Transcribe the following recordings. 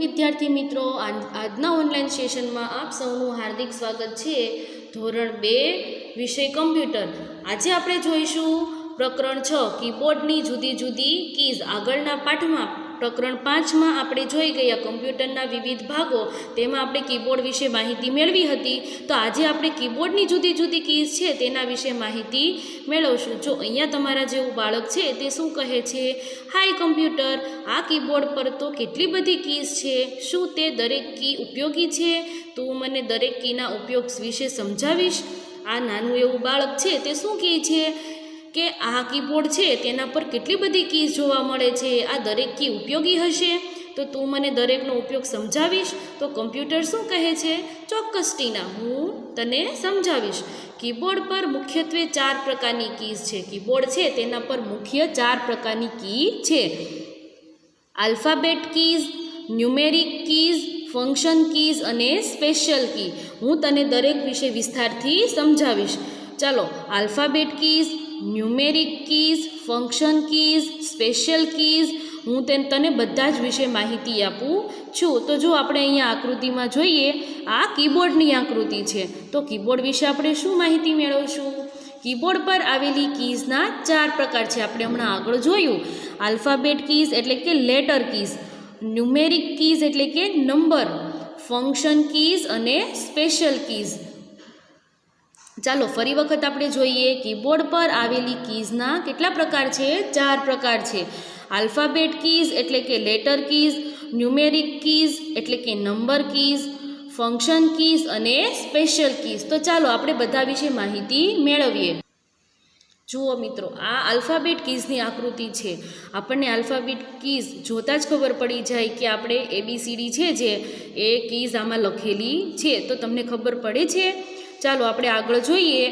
विद्यार्थी मित्रों, आजना online session में आप सौનું हार्दिक स्वागत है। ધોરણ 2 વિષય કમ્પ્યુટર। આજે આપણે જોઈશું પ્રકરણ 6 કીબોર્ડની જુદી જુદી કીઝ। આગળના પાઠમાં પ્રકરણ 5 માં આપણે જોઈ ગયા કમ્પ્યુટરના વિવિધ ભાગો, તેમાં આપણે કીબોર્ડ વિશે માહિતી મેળવી હતી। તો આજે આપણે કીબોર્ડની જુદી જુદી કીઝ છે તેના વિશે માહિતી મેળવશું। જો અહીંયા તમારા જેવું બાળક છે તે શું કહે છે, હાય કમ્પ્યુટર, આ કીબોર્ડ પર તો કેટલી બધી કીઝ છે, શું તે દરેક કી ઉપયોગી છે? તું મને દરેક કીના ઉપયોગ વિશે સમજાવીશ? આ નાનું એવું બાળક છે તે શું કહે છે કે આ કીબોર્ડ છે તેના પર કેટલી બધી કીઝ જોવા મળે છે, આ દરેક કી ઉપયોગી હશે? તો તું મને દરેકનો ઉપયોગ સમજાવીશ? તો કમ્પ્યુટર શું કહે છે, ચોક્કસ ટીના, હું તને સમજાવીશ। કીબોર્ડ પર મુખ્યત્વે 4 પ્રકારની કીઝ છે। કીબોર્ડ છે તેના પર મુખ્ય 4 પ્રકારની કી છે: alphabet keys, numeric keys, function keys અને સ્પેશિયલ કી। હું તને દરેક વિશે વિસ્તારથી સમજાવીશ। ચાલો, alphabet keys, numeric keys, function keys, special keys, હું તને બધા જ વિશે માહિતી આપું છું। તો જો આપણે અહીંયા આકૃતિમાં જોઈએ, આ કીબોર્ડની આકૃતિ છે। તો કીબોર્ડ વિશે આપણે શું માહિતી મેળવશું? કીબોર્ડ પર આવેલી કીઝના 4 પ્રકાર છે, આપણે હમણાં આગળ જોયું। આલ્ફાબેટ કીઝ એટલે કે લેટર કીઝ, ન્યુમેરિક કીઝ એટલે કે નંબર, ફંક્શન કીઝ અને સ્પેશિયલ કીઝ। ચાલો ફરી વખત આપણે જોઈએ, કીબોર્ડ પર આવેલી કીઝના કેટલા પ્રકાર છે? 4 પ્રકાર છે। આલ્ફાબેટ કીઝ એટલે કે લેટર કીઝ, ન્યુમેરિક કીઝ એટલે કે નંબર કીઝ, ફંક્શન કીઝ અને સ્પેશિયલ કીઝ। તો ચાલો આપણે બધા વિશે માહિતી મેળવીએ। જુઓ મિત્રો, આ આલ્ફાબેટ કીઝની આકૃતિ છે। આપણને આલ્ફાબેટ કીઝ જોતાં જ ખબર પડી જાય કે આપણે ABCD છે જે એ કીઝ આમાં લખેલી છે। તો તમને ખબર પડે છે? ચાલો આપણે આગળ જોઈએ।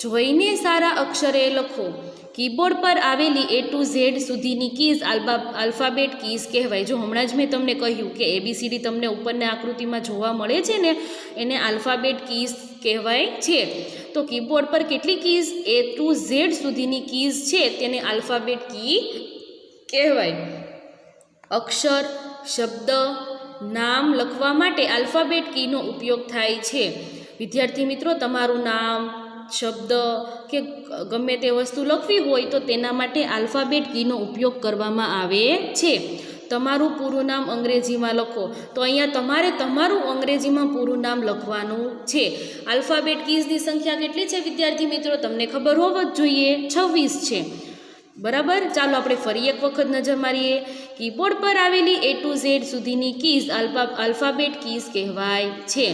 જોઈને સારા અક્ષરે લખો। કીબોર્ડ પર આવેલી A to Z સુધીની કીઝ આલ્ફાબેટ કીઝ કહેવાય। જો હમણાં જ મેં તમને કહ્યું કે ABCD તમને ઉપરની આકૃતિમાં જોવા મળે છે ને, એને આલ્ફાબેટ કીઝ કહેવાય છે। તો કીબોર્ડ પર કેટલી કીઝ? A to Z સુધીની કીઝ છે તેને આલ્ફાબેટ કી કહેવાય। અક્ષર, શબ્દ, નામ લખવા માટે આલ્ફાબેટ કીનો ઉપયોગ થાય છે। વિદ્યાર્થી મિત્રો, તમારું નામ, શબ્દ કે ગમે તે વસ્તુ લખવી હોય તો તેના માટે આલ્ફાબેટ કીનો ઉપયોગ કરવામાં આવે છે। તમારું પૂરું નામ અંગ્રેજીમાં લખો, તો અહીંયા તમારે તમારું અંગ્રેજીમાં પૂરું નામ લખવાનું છે। આલ્ફાબેટ કીઝની સંખ્યા કેટલી છે વિદ્યાર્થી મિત્રો? તમને ખબર હોવી જ જોઈએ, 26 છે, બરાબર? ચાલો આપણે ફરી એક વખત નજર મારીએ। કીબોર્ડ પર આવેલી A to Z સુધીની કીઝ આલ્ફાબેટ કીઝ કહેવાય છે।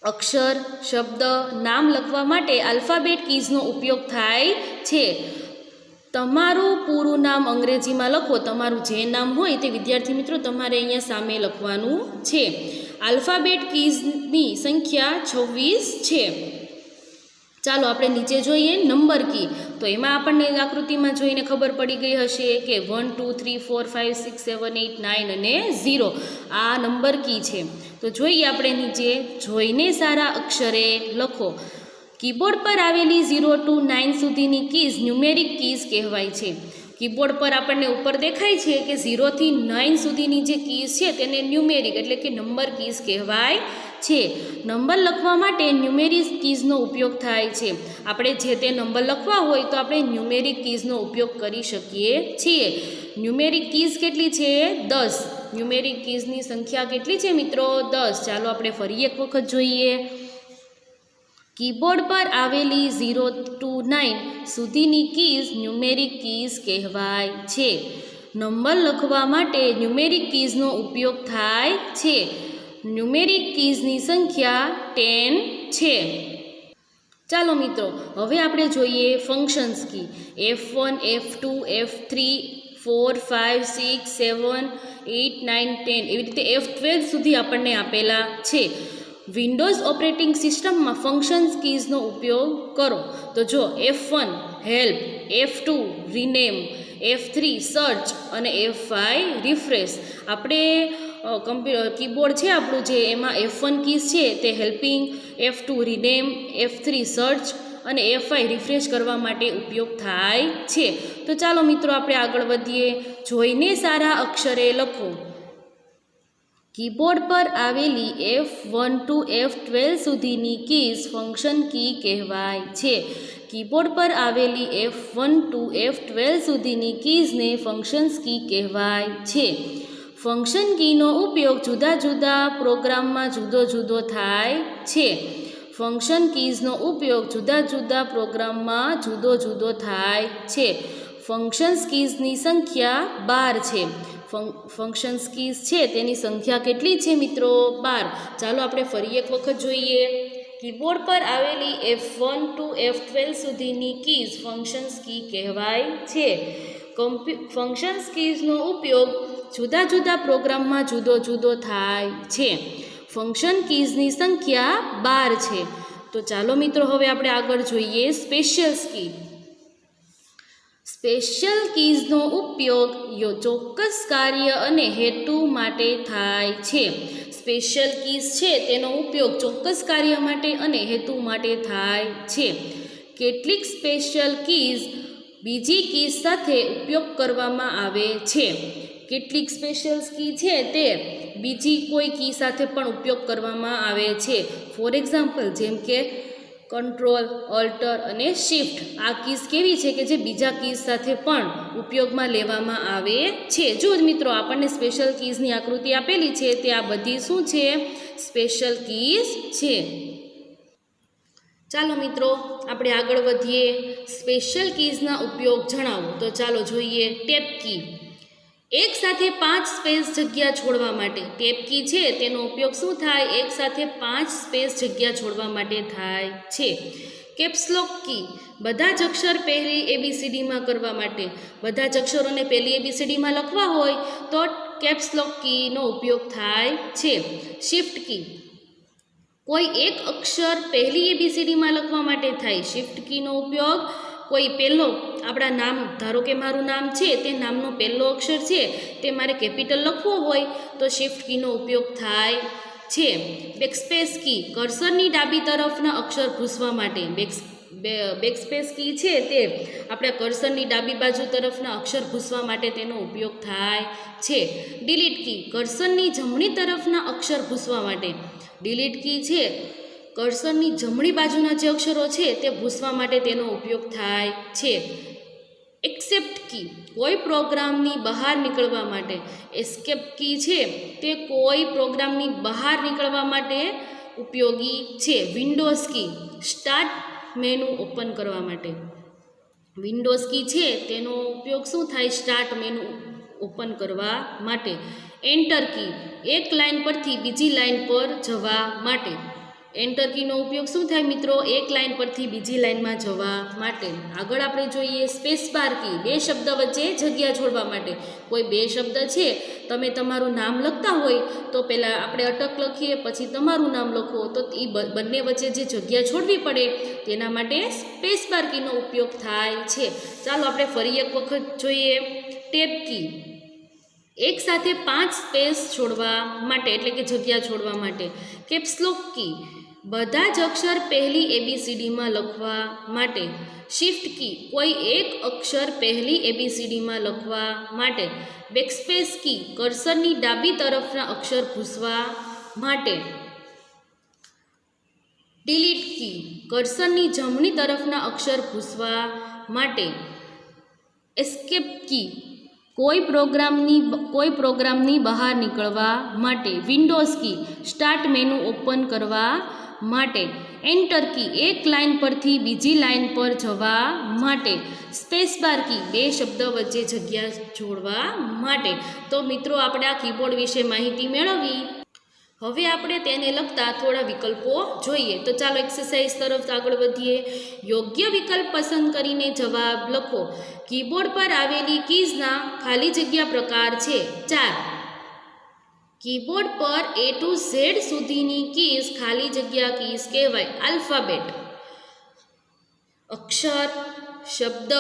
અક્ષર, શબ્દ, નામ લખવા માટે આલ્ફાબેટ કીઝનો ઉપયોગ થાય છે। તમારું પૂરું નામ અંગ્રેજીમાં લખો, તમારું જે નામ હોય તે વિદ્યાર્થી મિત્રો તમારે અહીંયા સામે લખવાનું છે। આલ્ફાબેટ કીઝની સંખ્યા 26 છે। ચાલો આપણે નીચે જોઈએ નંબર કી। તો એમાં આપણને આકૃતિમાં જોઈને ખબર પડી ગઈ હશે કે 1 2 3 4 5 6 7 8 9 અને 0 આ નંબર કી છે। તો જોઈએ આપણે નીચે, જોઈને સારા અક્ષરે લખો। કીબોર્ડ પર આવેલી 0 to 9 સુધીની કીઝ ન્યુમેરિક કીઝ કહેવાય છે। કીબોર્ડ પર આપણને ઉપર દેખાય છે કે 0 થી 9 સુધીની જે કીઝ છે તેને ન્યુમેરિક એટલે કે નંબર કીઝ કહેવાય છે। નંબર લખવા માટે ન્યુમેરિક કીઝનો ઉપયોગ થાય છે। આપણે જે તે નંબર લખવા હોય તો આપણે ન્યુમેરિક કીઝનો ઉપયોગ કરી શકીએ છીએ। ન્યુમેરિક કીઝ કેટલી છે? 10। ન્યુમેરિક કીઝની સંખ્યા કેટલી છે મિત્રો? 10। ચાલો આપણે ફરી એક વખત જોઈએ। કીબોર્ડ પર આવેલી 0 to 9 સુધીની કીઝ ન્યુમેરિક કીઝ કહેવાય છે। નંબર લખવા માટે ન્યુમેરિક કીઝનો ઉપયોગ થાય છે। ન્યુમેરિક કીઝની સંખ્યા 10 છે। ચાલો મિત્રો, હવે આપણે જોઈએ ફંક્શન્સ કી। F1, F2, F3, 4 5 6 7 8 9 10 એવી રીતે F12 સુધી આપણને આપેલા છે। વિન્ડોઝ ઓપરેટિંગ સિસ્ટમમાં ફંક્શન્સ કીઝનો ઉપયોગ કરો। તો જો F1 help, F2 rename, F3 search અને F5 રિફ્રેશ। આપણે કીબોર્ડ છે આપણું જે એમાં F1 કીઝ છે તે helping, F2 rename, F3 search અને F5 રિફ્રેશ કરવા માટે ઉપયોગ થાય છે। તો ચાલો મિત્રો આપણે આગળ વધીએ। જોઈને સારા અક્ષરે લખો। કીબોર્ડ પર આવેલી F1 to F12 સુધીની કીઝ ફંક્શન કી કહેવાય છે. કીબોર્ડ પર આવેલી F1 to F12 સુધીની કીઝને ફંક્શન્સ કી કહેવાય છે. ફંક્શન કીનો ઉપયોગ જુદા જુદા પ્રોગ્રામમાં જુદો જુદો થાય છે. ફંક્શન કીઝનો ઉપયોગ જુદા જુદા પ્રોગ્રામમાં જુદો જુદો થાય છે. ફંક્શન્સ કીઝની સંખ્યા 12 છે. ફંક્શન્સ કીઝ છે તેની સંખ્યા કેટલી છે મિત્રો? 12. ચાલો આપણે ફરી એક વખત જોઈએ. કીબોર્ડ પર આવેલી F1 to F12 સુધીની કીઝ ફંક્શન્સ કી કહેવાય છે. ફંક્શન્સ કીઝનો ઉપયોગ જુદા જુદા પ્રોગ્રામમાં જુદો જુદો થાય છે. ફંક્શન કીઝની સંખ્યા 12 છે. તો ચાલો મિત્રો હવે આપણે આગળ જોઈએ સ્પેશિયલ કી. સ્પેશિયલ કીઝનો ઉપયોગ ચોક્કસ કાર્ય અને હેતુ માટે થાય છે. સ્પેશિયલ કીઝ છે તેનો ઉપયોગ ચોક્કસ કાર્ય માટે અને હેતુ માટે થાય છે. કેટલીક સ્પેશિયલ કીઝ બીજી કીઝ સાથે ઉપયોગ કરવામાં આવે છે. કેટલીક સ્પેશિયલ કી છે તે બીજી કોઈ કી સાથે પણ ઉપયોગ કરવામાં આવે છે. ફોર એક્ઝામ્પલ જેમ કે કંટ્રોલ, ઓલ્ટર અને શિફ્ટ. આ કીઝ કેવી છે કે જે બીજા કીઝ સાથે પણ ઉપયોગમાં લેવામાં આવે છે. જો મિત્રો આપણને સ્પેશિયલ કીઝની આકૃતિ આપેલી છે તે આ બધી શું છે? સ્પેશિયલ કીઝ છે. ચાલો મિત્રો આપણે આગળ વધીએ. સ્પેશિયલ કીઝના ઉપયોગ જણાવો. તો ચાલો જોઈએ. ટેપ કી. એક સાથે 5 સ્પેસ જગ્યા છોડવા માટે. ટેપ કી છે તેનો ઉપયોગ શું થાય? એક સાથે 5 સ્પેસ જગ્યા છોડવા માટે થાય છે. Caps lock key. બધા જ અક્ષર પહેલી ABCDમાં કરવા માટે. બધા જ અક્ષરોને પહેલી ABCDમાં લખવા હોય તો કેપ્સલોક કીનો ઉપયોગ થાય છે. Shift key. કોઈ એક અક્ષર પહેલી ABCDમાં લખવા માટે થાય. શિફ્ટ કીનો ઉપયોગ કોઈ પહેલો આપણા નામ, ધારો કે મારું નામ છે તે નામનો પહેલો અક્ષર છે તે મારે કેપિટલ લખવો હોય તો શિફ્ટ કીનો ઉપયોગ થાય છે. Backspace key. કર્સરની ડાબી તરફના અક્ષર ભૂંસવા માટે. બેકસ્પેસ કી છે તે આપણે કર્સરની ડાબી બાજુ તરફના અક્ષર ભૂંસવા માટે તેનો ઉપયોગ થાય છે. ડિલીટ કી. કર્સરની જમણી તરફના અક્ષર ભૂંસવા માટે. ડિલીટ કી છે કર્સરની જમણી બાજુના જે અક્ષરો છે તે ભૂંસવા માટે તેનો ઉપયોગ થાય છે. એક્સેપ્ટ કી. કોઈ પ્રોગ્રામની બહાર નીકળવા માટે. એસ્કેપ કી છે તે કોઈ પ્રોગ્રામની બહાર નીકળવા માટે ઉપયોગી છે. Windows key. Start menu open કરવા માટે. વિન્ડોઝ કી છે તેનો ઉપયોગ શું થાય? સ્ટાર્ટ મેનુ ઓપન કરવા માટે. Enter key. એક લાઇન પરથી બીજી લાઇન પર જવા માટે. એન્ટર કીનો ઉપયોગ શું થાય મિત્રો? એક લાઇન પરથી બીજી લાઇનમાં જવા માટે. આગળ આપણે જોઈએ સ્પેસ બાર કી. 2 શબ્દ વચ્ચે જગ્યા છોડવા માટે. કોઈ 2 શબ્દ છે, તમે તમારું નામ લખતા હોય તો પહેલાં આપણે અટક લખીએ પછી તમારું નામ લખો તો એ બંને વચ્ચે જે જગ્યા છોડવી પડે તેના માટે સ્પેસ બાર કીનો ઉપયોગ થાય છે. ચાલો આપણે ફરી એક વખત જોઈએ. Tab key. એક સાથે 5 સ્પેસ છોડવા માટે એટલે કે જગ્યા છોડવા માટે. Caps lock key. બધા જ અક્ષર પહેલી ABCDમાં લખવા માટે. Shift key. કોઈ એક અક્ષર પહેલી ABCDમાં લખવા માટે. Backspace key. કર્સરની ડાબી તરફના અક્ષર ભૂંસવા માટે. ડિલીટ કી. કર્સરની જમણી તરફના અક્ષર ભૂંસવા માટે. Escape key. કોઈ પ્રોગ્રામની બહાર નીકળવા માટે. Windows key. Start menu open કરવા માટે. Enter key. એક લાઇન પરથી બીજી લાઇન પર જવા માટે. સ્પેસ બાર કી. 2 શબ્દ વચ્ચે જગ્યા છોડવા માટે. તો મિત્રો આપણે આ કીબોર્ડ વિશે માહિતી મેળવી. હવે આપણે તેને લગતા થોડા વિકલ્પો જોઈએ. તો ચાલો એક્સરસાઇઝ તરફ આગળ વધીએ. યોગ્ય વિકલ્પ પસંદ કરીને જવાબ લખો. કીબોર્ડ પર આવેલી કીઝના ખાલી જગ્યા પ્રકાર છે 4. કીબોર્ડ પર A to Z સુધીની કીઝ ખાલી જગ્યા કીઝ કહેવાય. આલ્ફાબેટ. અક્ષર, શબ્દ,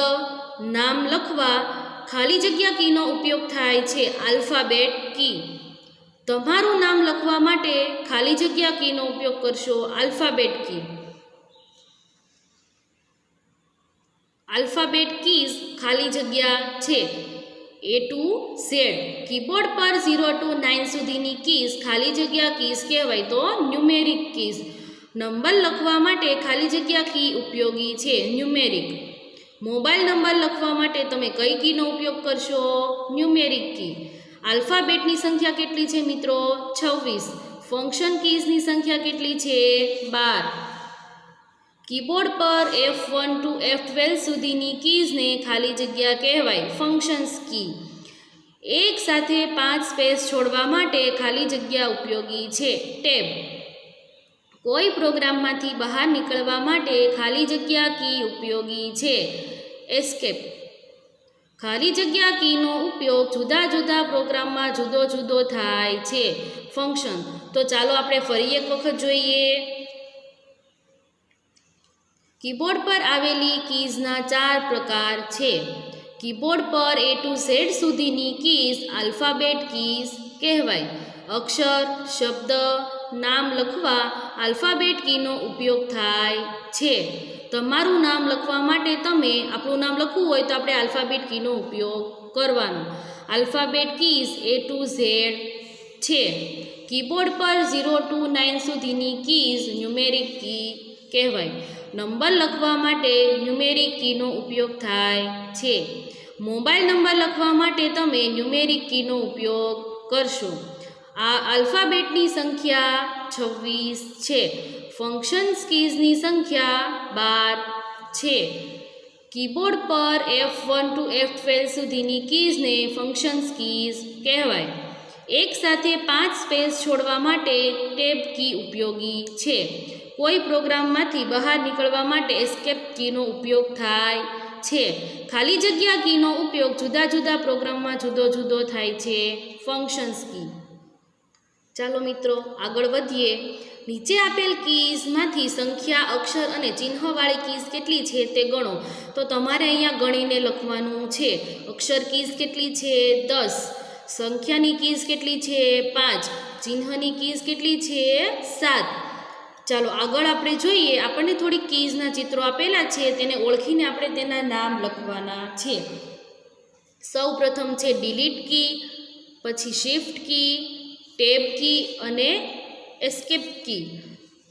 નામ લખવા ખાલી જગ્યા કીનો ઉપયોગ થાય છે આલ્ફાબેટ કી. તમારું નામ લખવા માટે ખાલી જગ્યા કીનો ઉપયોગ કરશો આલ્ફાબેટ કી. આલ્ફાબેટ કીઝ ખાલી જગ્યા છે. A to Z. કીબોર્ડ પર 0 to 9 સુધીની કીઝ ખાલી જગ્યા કીઝ કહેવાય તો ન્યુમેરિક કીઝ. નંબર લખવા માટે ખાલી જગ્યા કી ઉપયોગી છે ન્યુમેરિક. મોબાઈલ નંબર લખવા માટે તમે કઈ કીનો ઉપયોગ કરશો? ન્યુમેરિક કી. આલ્ફાબેટની સંખ્યા કેટલી છે મિત્રો? 26. ફંક્શન કીઝની સંખ્યા કેટલી છે? 12. કીબોર્ડ પર F1 to F12 સુધીની કીઝને ખાલી જગ્યા કહેવાય ફંક્શન્સ કી. એક સાથે 5 સ્પેસ છોડવા માટે ખાલી જગ્યા ઉપયોગી છે ટેબ. કોઈ પ્રોગ્રામમાંથી બહાર નીકળવા માટે ખાલી જગ્યા કી ઉપયોગી છે એસ્કેપ. ખાલી જગ્યા કીનો ઉપયોગ જુદા જુદા પ્રોગ્રામમાં જુદો જુદો થાય છે ફંક્શન. તો ચાલો આપણે ફરી એક વખત જોઈએ. કીબોર્ડ પર આવેલી કીઝના 4 પ્રકાર છે. કીબોર્ડ પર A to Z સુધીની કીઝ આલ્ફાબેટ કીઝ કહેવાય. અક્ષર, શબ્દ, નામ લખવા આલ્ફાબેટ કીનો ઉપયોગ થાય છે. તમારું નામ લખવા માટે તમે આપણું નામ લખવું હોય તો આપણે આલ્ફાબેટ કીનો ઉપયોગ કરવાનો. Alphabet keys A to Z છે. કીબોર્ડ પર 0 to 9 સુધીની કીઝ ન્યુમેરિક કી કહેવાય. નંબર લખવા માટે ન્યુમેરિક કીનો ઉપયોગ થાય છે. મોબાઈલ નંબર લખવા માટે તમે ન્યુમેરિક કીનો ઉપયોગ કરશો. આ આલ્ફાબેટની સંખ્યા 26 છે. ફંક્શન્સ કીઝની સંખ્યા 12 છે. કીબોર્ડ પર F1 to F12 સુધીની કીઝને ફંક્શન્સ કીઝ કહેવાય. એક સાથે 5 સ્પેસ છોડવા માટે ટેબ કી ઉપયોગી છે. કોઈ પ્રોગ્રામમાંથી બહાર નીકળવા માટે એસ્કેપ કીનો ઉપયોગ થાય છે. ખાલી જગ્યા કીનો ઉપયોગ જુદા જુદા પ્રોગ્રામમાં જુદો જુદો થાય છે ફંક્શન્સ કી. ચાલો મિત્રો આગળ વધીએ. નીચે આપેલ કીઝમાંથી સંખ્યા, અક્ષર અને ચિહ્નવાળી કીઝ કેટલી છે તે ગણો. તો તમારે અહીંયા ગણીને લખવાનું છે. અક્ષર કીઝ કેટલી છે? 10. સંખ્યાની કીઝ કેટલી છે? 5. ચિહ્નની કીઝ કેટલી છે? 7. ચાલો આગળ આપણે જોઈએ. આપણને થોડી કીઝના ચિત્રો આપેલા છે, તેને ઓળખીને આપણે તેના નામ લખવાના છે. સૌ પ્રથમ છે ડિલીટ કી, પછી શિફ્ટ કી, ટેબ કી અને એસ્કેપ કી.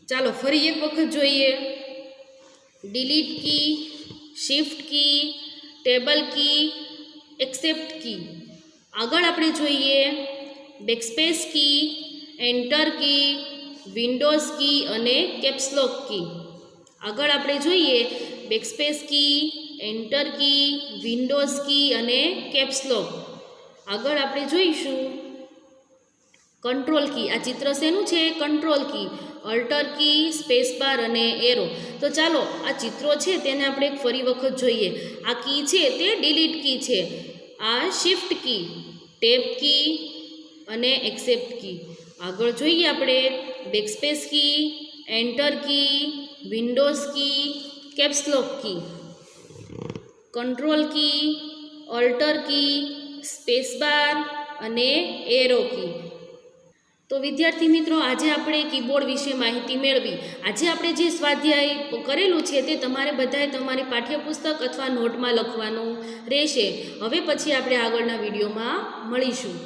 ચાલો ફરી એક વખત જોઈએ. ડિલીટ કી, શિફ્ટ કી, ટેબલ કી, એક્સેપ્ટ કી. આગળ આપણે જોઈએ backspace key, enter key, Windows કી અને કેપ્સલોક કી. આગળ આપણે જોઈએ backspace key, enter key, Windows કી અને કેપ્સલોક. આગળ આપણે જોઈશું કંટ્રોલ કી. આ ચિત્ર શેનું છે? કંટ્રોલ કી. અલ્ટર કી, સ્પેસ બાર અને એરો. તો ચાલો આ ચિત્રો છે તેને આપણે ફરી વખત જોઈએ. આ કી છે તે ડિલીટ કી છે. આ શિફ્ટ કી, ટેબ કી અને એક્સેપ્ટ કી. આગળ જોઈએ આપણે backspace key, enter key, Windows કી, કેપ્સલોક કી, કંટ્રોલ કી, અલ્ટર કી, સ્પેસ બાર અને એરો કી. તો વિદ્યાર્થી મિત્રો આજે આપણે કીબોર્ડ વિશે માહિતી મેળવી. આજે આપણે જે સ્વાધ્યાય કરેલું છે તે તમારે બધાએ તમારી પાઠ્યપુસ્તક અથવા નોટમાં લખવાનું રહેશે. હવે પછી આપણે આગળના વિડીયોમાં મળીશું.